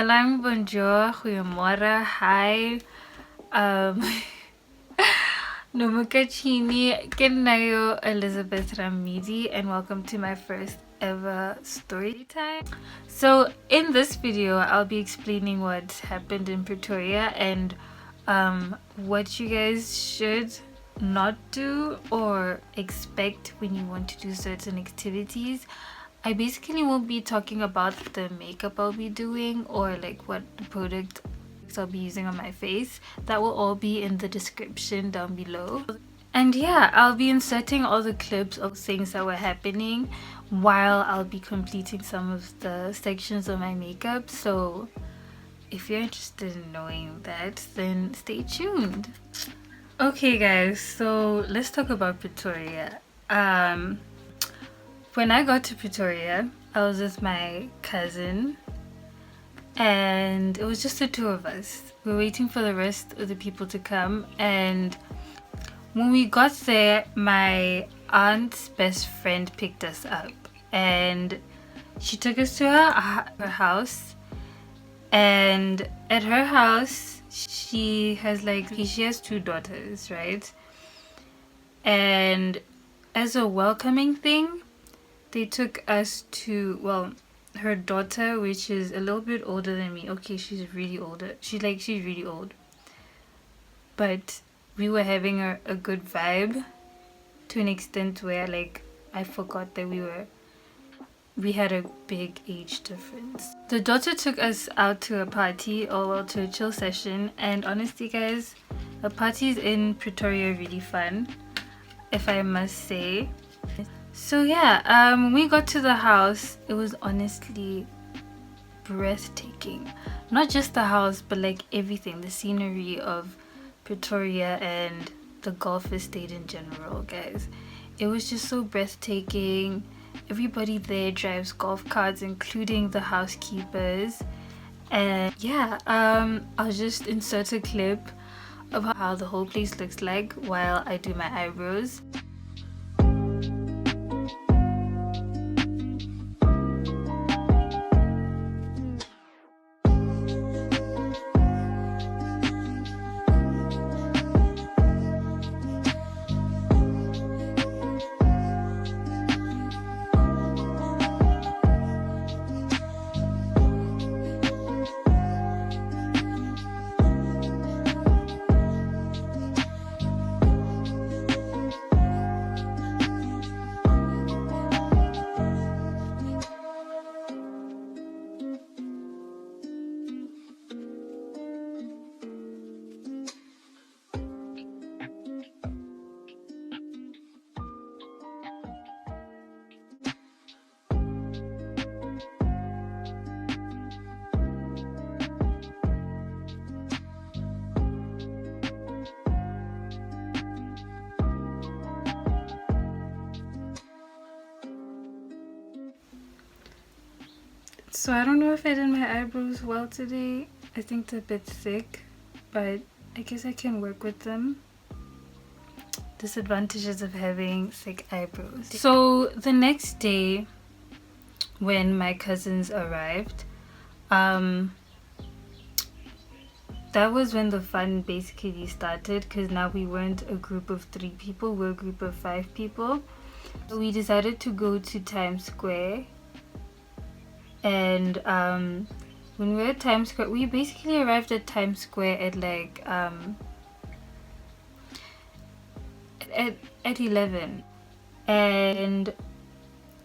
Dumelang, bonjour, goeiemorgen, hi. Nomukachini, Kenayo, Elizabethrammidi, and welcome to my first ever story time. So in this video, I'll be explaining what happened in Pretoria and what you guys should not do or expect when you want to do certain activities. I basically won't be talking about the makeup I'll be doing or like what the product I'll be using on my face. That will all be in the description down below. And yeah, I'll be inserting all the clips of things that were happening while I'll be completing some of the sections of my makeup. So if you're interested in knowing that, then stay tuned. Okay guys, so let's talk about Pretoria. When I got to Pretoria, I was with my cousin and it was just the two of us. We were waiting for the rest of the people to come, and when we got there, my aunt's best friend picked us up and she took us to her house. And at her house, she has two daughters, right? And as a welcoming thing, they took us to, well, her daughter, which is a little bit older than me. Okay, she's really older. She's really old. But we were having a good vibe to an extent where I forgot that we had a big age difference. The daughter took us out to a party, or well, to a chill session, and honestly guys, the parties in Pretoria are really fun, if I must say. So yeah, when we got to the house, it was honestly breathtaking. Not just the house, but like everything, the scenery of Pretoria and the golf estate in general, guys. It was just so breathtaking. Everybody there drives golf carts, including the housekeepers. And yeah, I'll just insert a clip of how the whole place looks like while I do my eyebrows. So I don't know if I did my eyebrows well today. I think they're a bit thick, but I guess I can work with them. Disadvantages of having thick eyebrows. So the next day when my cousins arrived, that was when the fun basically started, because now we weren't a group of 3 people, we were a group of 5 people. So we decided to go to Times Square. And when we were at Times Square, we basically arrived at Times Square at at 11, and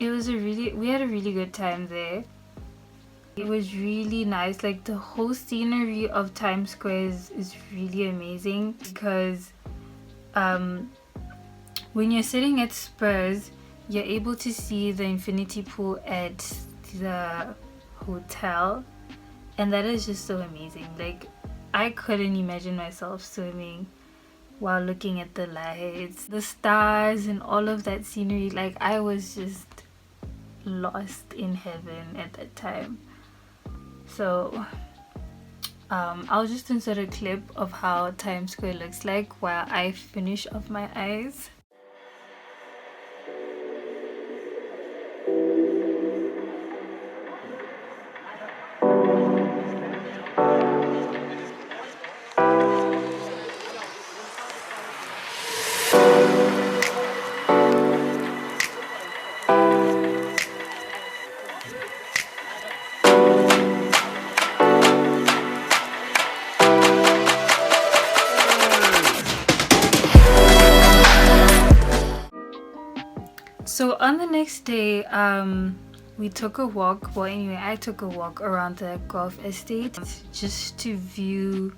it was we had a really good time there. It was really nice. Like the whole scenery of Times Square is really amazing, because when you're sitting at Spurs, you're able to see the infinity pool at the hotel, and that is just so amazing. Like I couldn't imagine myself swimming while looking at the lights, the stars, and all of that scenery. Like I was just lost in heaven at that time. So I'll just insert a clip of how Times Square looks like while I finish off my eyes. So on the next day, we took a walk. Well, anyway, I took a walk around the golf estate just to view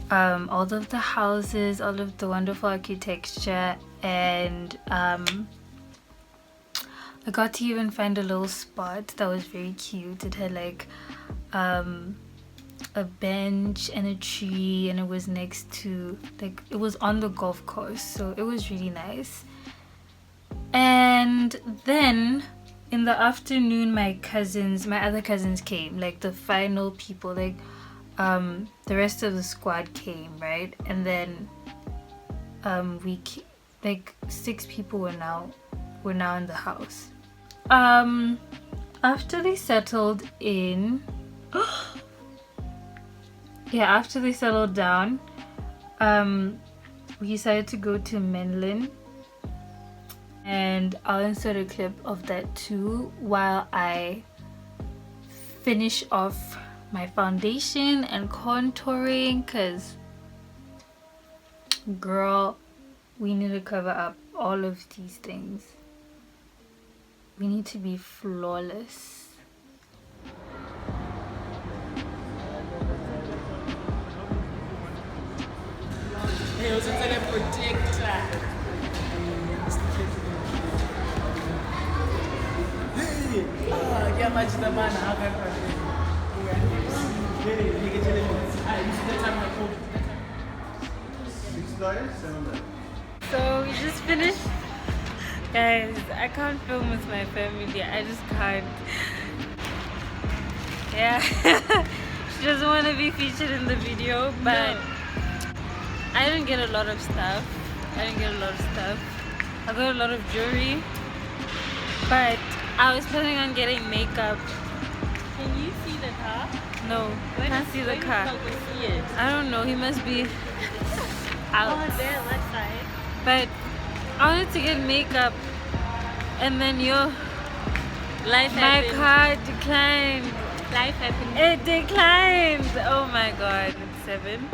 all of the houses, all of the wonderful architecture, and I got to even find a little spot that was very cute. It had like a bench and a tree, and it was next to, like, it was on the golf course, so it was really nice. And then in the afternoon, my other cousins came, like the final people, like the rest of the squad came, right? And then like 6 people were now in the house. After they settled in after they settled down, we decided to go to Menlyn, and I'll insert a clip of that too while I finish off my foundation and contouring, because girl, we need to cover up all of these things. We need to be flawless. Hey, was like a protector. Yeah, much the man. How can So we just finished. Guys, I can't film with my family. I just can't. Yeah. She doesn't want to be featured in the video, but no. I didn't get a lot of stuff. I got a lot of jewelry, but I was planning on getting makeup. Can you see the car? No, I can't see the car. See it? I don't know. He must be out. Oh, there, left side. But I wanted to get makeup, and then my car declined. Life happened. It declined. Oh my god. It's 7.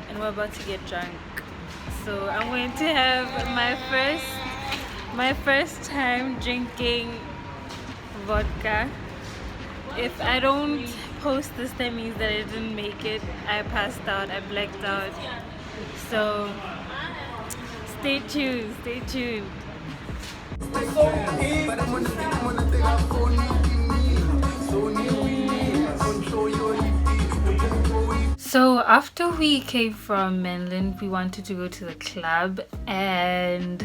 And we're about to get drunk. So I'm going to have my first time drinking vodka. If I don't post this, that means that I didn't make it. I passed out. I blacked out. So stay tuned. So after we came from Menlyn, we wanted to go to the club, and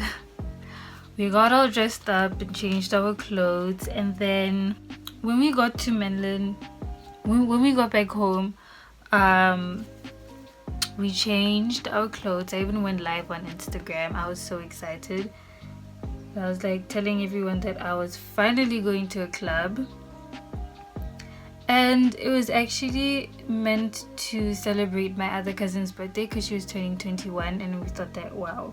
we got all dressed up and changed our clothes. And then when we got to Menlyn, when we got back home, we changed our clothes. I even went live on Instagram. I was so excited. I was like telling everyone that I was finally going to a club. And it was actually meant to celebrate my other cousin's birthday because she was turning 21, and we thought that, wow,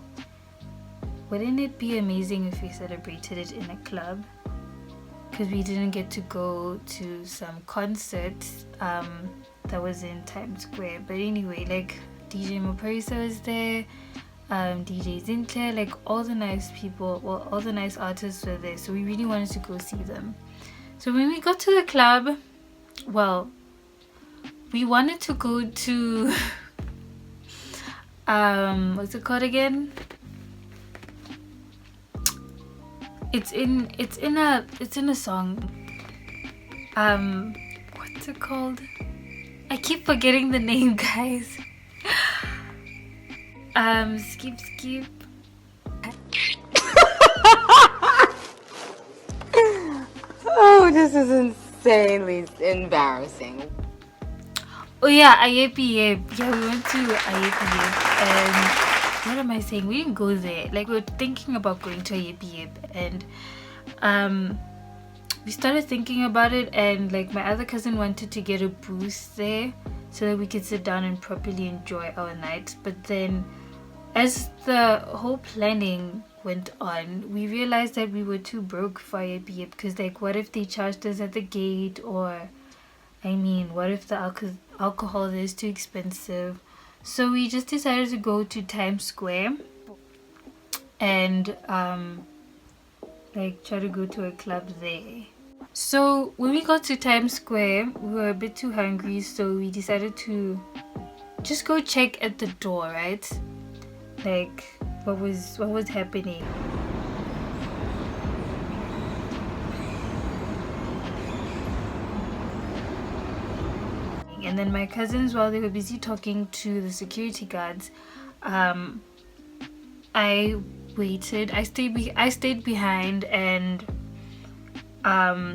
wouldn't it be amazing if we celebrated it in a club? Because we didn't get to go to some concerts that was in Times Square. But anyway, like DJ Moparisa was there, DJ Zintle, like all the nice people, well, all the nice artists were there, so we really wanted to go see them. So when we got to the club, well, we wanted to go to what's it called again? It's in a song. What's it called? I keep forgetting the name, guys. Skip. Oh, this is insanely embarrassing. Oh yeah, Ayepiye. Yeah, we went to Ayepiye, and what am I saying? We didn't go there. Like, we were thinking about going to Ayepiye, and we started thinking about it, and like my other cousin wanted to get a booth there so that we could sit down and properly enjoy our night. But then as the whole planning went on, we realized that we were too broke for Ayepiye, because like, what if they charged us at the gate, or I mean, what if the alcohol is too expensive? So we just decided to go to Times Square, and like try to go to a club there. So when we got to Times Square, we were a bit too hungry, so we decided to just go check at the door, right? Like what was happening. And then my cousins, while they were busy talking to the security guards, I waited. I stayed behind, and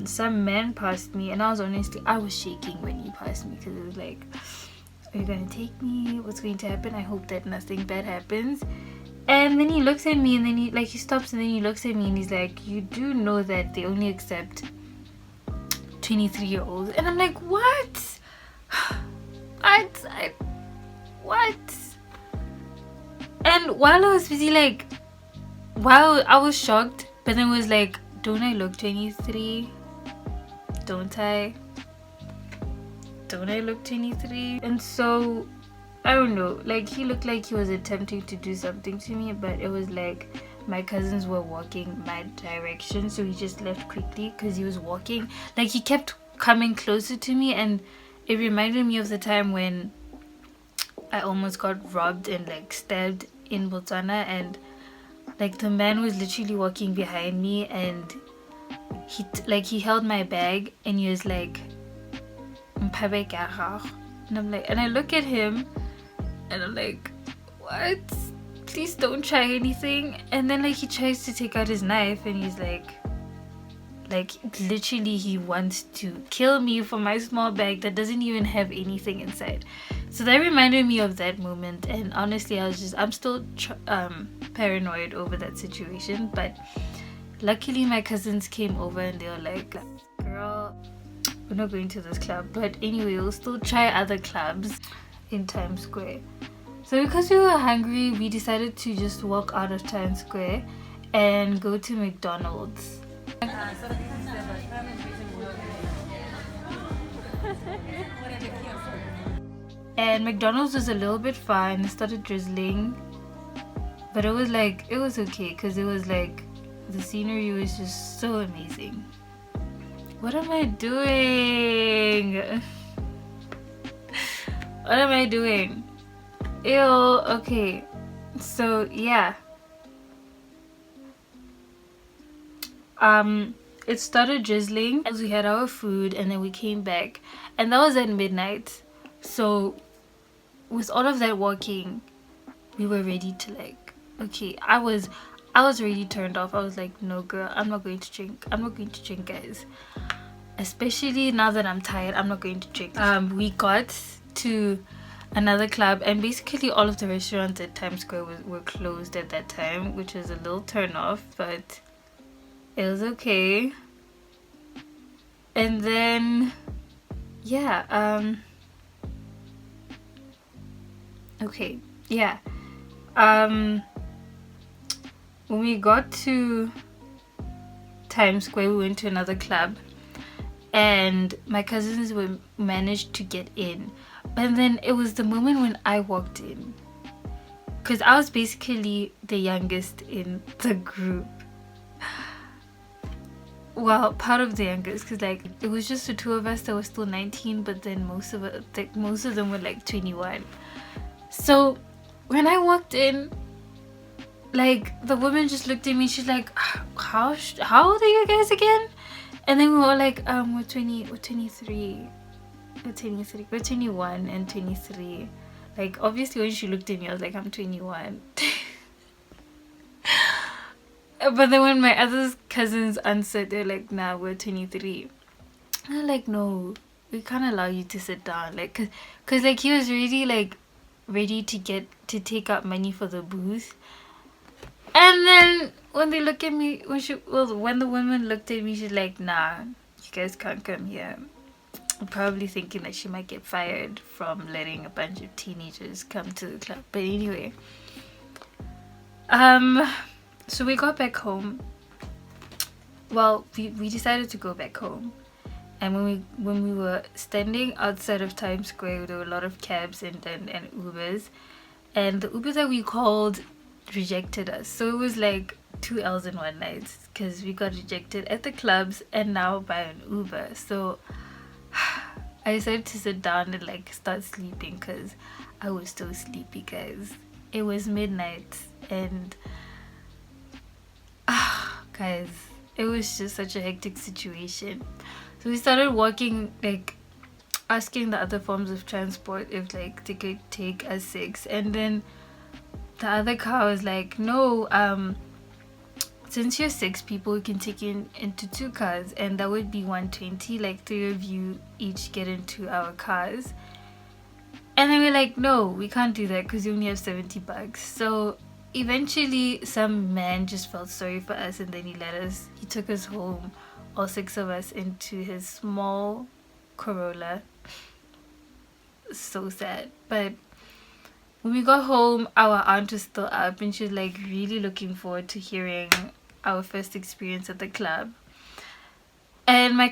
some man passed me, and I was shaking when he passed me, because it was like, are you gonna take me? What's going to happen? I hope that nothing bad happens. And then he looks at me, and then he stops, and then he looks at me, and he's like, you do know that they only accept 23-year-olds? And I'm like, what? What? And while I was busy, like, while I was shocked, but then was like, don't I look 23? Don't I look 23? And so I don't know, like, he looked like he was attempting to do something to me, but it was like my cousins were walking my direction, so he just left quickly because he was walking, like, he kept coming closer to me, and it reminded me of the time when I almost got robbed and like stabbed in Botswana, and like the man was literally walking behind me, and he held my bag, and he was like, and I'm like, and I look at him and I'm like, what? Please don't try anything. And then like he tries to take out his knife, and he's like literally he wants to kill me for my small bag that doesn't even have anything inside. So that reminded me of that moment, and honestly I'm still paranoid over that situation. But luckily my cousins came over, and they were like, girl, we're not going to this club, but anyway, we'll still try other clubs in Times Square. So because we were hungry, we decided to just walk out of Times Square and go to McDonald's. And McDonald's was a little bit far, and it started drizzling, but it was okay, because it was like the scenery was just so amazing. What am I doing? What am I doing? Ew. Okay, so yeah, it started drizzling as we had our food, and then we came back, and that was at midnight. So with all of that walking, we were ready to, like, okay, I was already turned off. I was like, no girl, I'm not going to drink, guys, especially now that I'm tired. I'm not going to drink. We got to another club, and basically all of the restaurants at Times Square were closed at that time, which was a little turn off, but it was okay. And then yeah, okay, yeah, when we got to Times Square, we went to another club, and my cousins managed to get in. But then it was the moment when I walked in, because I was basically the youngest in the group. Well, part of the youngest, because like it was just the two of us that were still 19, but then most of them were like 21. So when I walked in, like the woman just looked at me. She's like, how old are you guys again? And then we were like, we're 23, we're 21 and 23. Like, obviously when she looked at me, I was like, I'm 21. But then when my other cousins answered, they're like, nah, we're 23. And I'm like, no, we can't allow you to sit down, like, cause like he was really like ready to take out money for the booth. And then when they look at me, when the woman looked at me, she's like, nah, you guys can't come here. I'm probably thinking that she might get fired from letting a bunch of teenagers come to the club. But anyway, so we got back home. Well, we decided to go back home. And when we were standing outside of Times Square, there were a lot of cabs and Ubers. And the Uber that we called rejected us. So it was like 2 L's in one night, because we got rejected at the clubs and now by an Uber. So I decided to sit down and like start sleeping, because I was so sleepy, guys. It was midnight and guys, it was just such a hectic situation. So we started walking, like asking the other forms of transport if like they could take us 6, and then the other car was like, no, since you're 6 people, we can take you into 2 cars, and that would be 120, like 3 of you each get into our cars. And then we're like, no, we can't do that because you only have 70 bucks. So eventually some man just felt sorry for us, and then he took us home, all 6 of us, into his small Corolla. So sad. But when we got home, our aunt was still up, and she was like really looking forward to hearing our first experience at the club. And my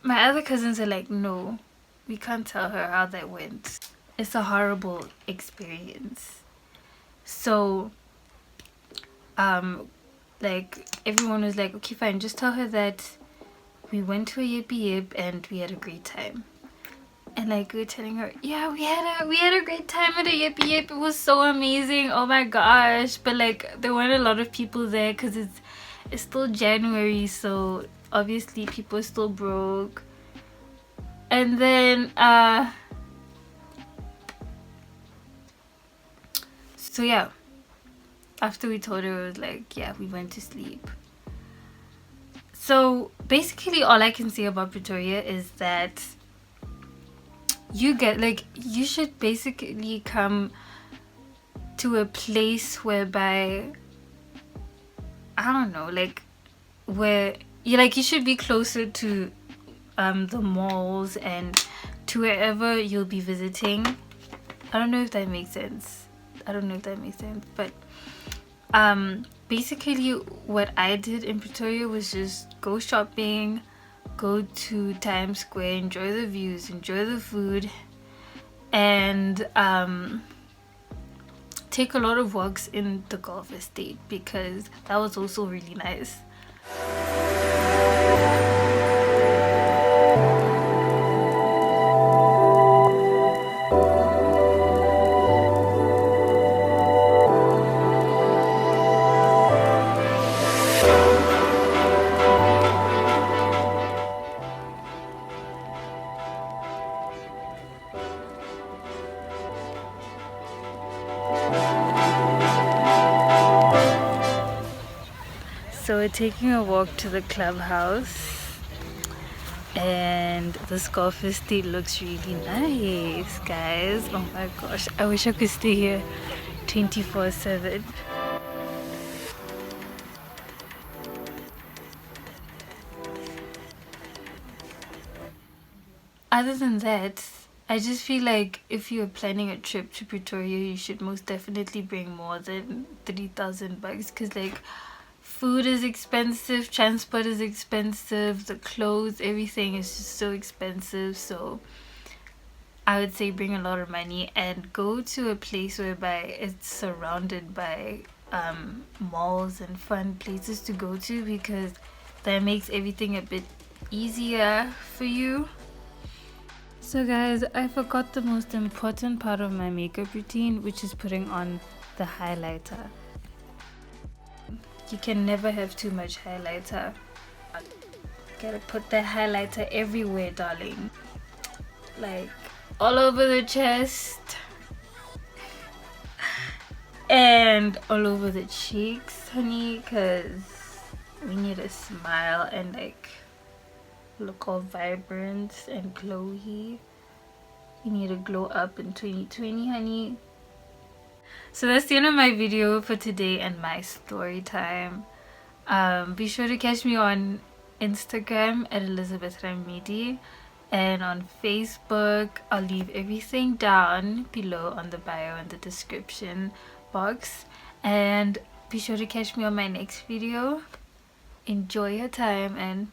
other cousins are like, no, we can't tell her how that went. It's a horrible experience. So like everyone was like, okay, fine, just tell her that we went to a yip and we had a great time. And like we were telling her, yeah, we had a great time at a yip. It was so amazing, oh my gosh. But like there weren't a lot of people there because it's still January, so obviously people are still broke. And then so yeah, after we told her, it was like, yeah, we went to sleep. So basically all I can say about Pretoria is that you should basically come to a place whereby, I don't know, like where you should be closer to the malls and to wherever you'll be visiting. I don't know if that makes sense. But basically what I did in Pretoria was just go shopping, go to Times Square, enjoy the views, enjoy the food, and take a lot of walks in the Golf Estate, because that was also really nice. So we're taking a walk to the clubhouse, and this Golf Estate looks really nice, guys. Oh my gosh, I wish I could stay here 24/7. Other than that, I just feel like if you're planning a trip to Pretoria, you should most definitely bring more than 3,000 bucks, because like food is expensive, transport is expensive, the clothes, everything is just so expensive. So I would say bring a lot of money and go to a place whereby it's surrounded by malls and fun places to go to, because that makes everything a bit easier for you. So guys, I forgot the most important part of my makeup routine, which is putting on the highlighter. You can never have too much highlighter. Gotta put that highlighter everywhere, darling. Like all over the chest and all over the cheeks, honey, because we need a smile and like look all vibrant and glowy. You need to glow up in 2020, honey. So that's the end of my video for today and my story time. Be sure to catch me on Instagram at elizabethrammidi, and on Facebook. I'll leave everything down below on the bio and the description box. And be sure to catch me on my next video. Enjoy your time and